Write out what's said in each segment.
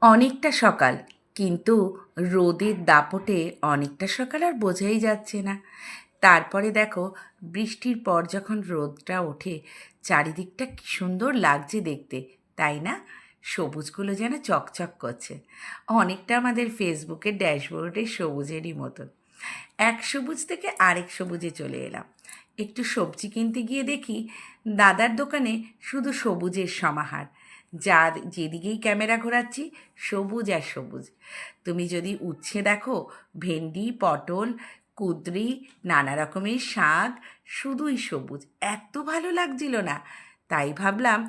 অনেকটা সকাল, কিন্তু রোদের দাপটে অনেকটা সকাল আর বোঝাই যাচ্ছে না। তারপরে দেখো, বৃষ্টির পর যখন রোদটা ওঠে, চারিদিকটা কি সুন্দর লাগছে দেখতে, তাই না? সবুজগুলো যেন চকচক করছে, অনেকটা আমাদের ফেসবুকের ড্যাশবোর্ডের সবুজেরই মতন। এক সবুজ থেকে আরেক সবুজে চলে এলাম। একটু সবজি কিনতে গিয়ে দেখি দাদার দোকানে শুধু সবুজের সমাহার। যার যেদিকেই ক্যামেরা ঘোরাচ্ছি, সবুজ আর সবুজ। তুমি যদি উচ্ছে দেখো, ভেন্ডি, পটল, কুঁদরি, নানা রকমের শাক, শুধুই সবুজ। এত ভালো লাগছিল না, তাই ভাবলাম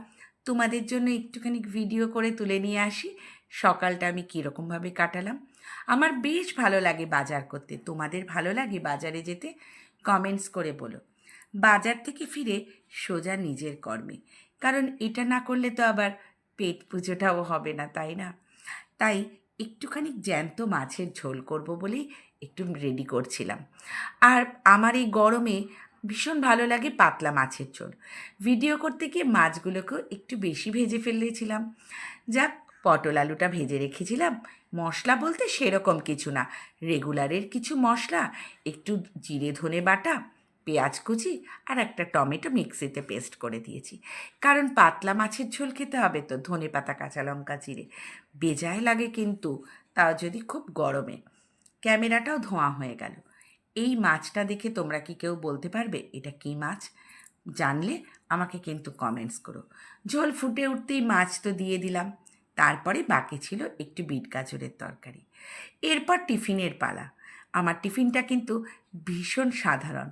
তোমাদের জন্য একটুখানি ভিডিও করে তুলে নিয়ে আসি সকালটা আমি কীরকমভাবে কাটালাম। আমার বেশ ভালো লাগে বাজার করতে। তোমাদের ভালো লাগে বাজারে যেতে? কমেন্টস করে বলো। বাজার থেকে ফিরে সোজা নিজের কর্মে, কারণ এটা না করলে তো আবার পেট পুজোটাও হবে না, তাই না? তাই একটুখানি জ্যান্ত মাছের ঝোল করব বলেই একটু রেডি করছিলাম। আর আমার এই গরমে ভীষণ ভালো লাগে পাতলা মাছের ঝোল। ভিডিও করতে গিয়ে মাছগুলোকেও একটু বেশি ভেজে ফেলেছিলাম। যাক, পটল আলুটা ভেজে রেখেছিলাম। মশলা বলতে সেরকম কিছু না, রেগুলারের কিছু মশলা, একটু জিরে ধনে বাটা, পেঁয়াজ কুচি আর একটা টমেটো মিক্সিতে পেস্ট করে দিয়েছি। কারণ পাতলা মাছের ঝোল খেতে হবে তো ধনে পাতা কাঁচা লঙ্কা চিড়ে। বেজায় লাগে কিন্তু, তাও যদি খুব গরমে। ক্যামেরাটাও ধোঁয়া হয়ে গেল। এই মাছটা দেখে তোমরা কি কেউ বলতে পারবে এটা কী মাছ? জানলে আমাকে কিন্তু কমেন্টস করো। ঝোল ফুটে উঠতেই মাছ তো দিয়ে দিলাম। তারপরে বাকি ছিল একটু বিট গাজরের তরকারি। এরপর টিফিনের পালা। আমার টিফিনটা কিন্তু ভীষণ সাধারণ।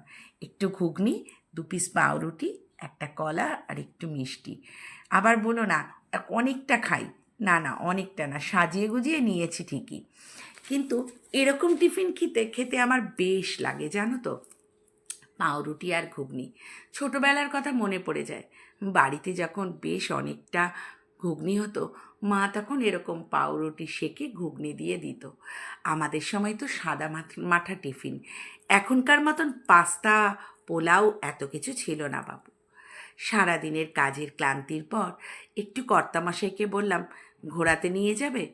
একটু ঘুগনি, 2 পিস পাউরুটি, একটা কলা আর একটু মিষ্টি। আবার বলো না অনেকটা খাই, না না অনেকটা না, সাজিয়ে গুজিয়ে নিয়েছি ঠিকই, কিন্তু এরকম টিফিন খেতে খেতে আমার বেশ লাগে জানো তো। পাউরুটি আর ঘুগনি, ছোটোবেলার কথা মনে পড়ে যায়। বাড়িতে যখন বেশ অনেকটা ঘুগনি হতো, মা তখন এরকম পাউরুটি সেঁকে ঘুগনি দিয়ে দিত। আমাদের সময় তো সাদা মাঠা টিফিন, এখনকার মতন পাস্তা, পোলাও এত কিছু ছিল না বাবু। সারাদিনের কাজের ক্লান্তির পর একটু কর্তামশাইকে বললাম ঘোরাতে নিয়ে যাবে।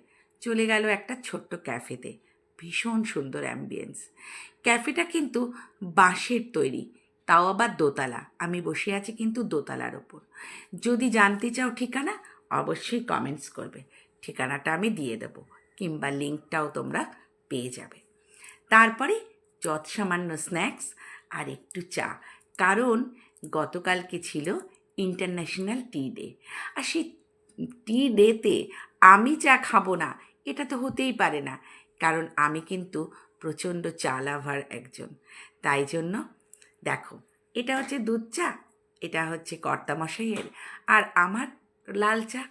চলে গেল একটা ছোট্ট ক্যাফেতে। ভীষণ সুন্দর অ্যাম্বিয়েন্স। ক্যাফেটা কিন্তু বাঁশের তৈরি, তাও আবার দোতলা। আমি বসে আছি কিন্তু দোতলার ওপর। যদি জানতে চাও ঠিকানা, অবশ্যই কমেন্টস করবে, ঠিকানাটা আমি দিয়ে দেবো, কিংবা লিঙ্কটাও তোমরা পেয়ে যাবে। তারপরে যৎসামান্য স্ন্যাক্স আর একটু চা, কারণ গতকালকে ছিল ইন্টারন্যাশনাল টি ডে। আর সেই টি ডেতে আমি চা খাবো না, এটা তো হতেই পারে না, কারণ আমি কিন্তু প্রচণ্ড চা লাভার একজন। তাই জন্য দেখো, এটা হচ্ছে দুধ চা, এটা হচ্ছে কর্তামশাইয়ের, আর আমার লাল চা।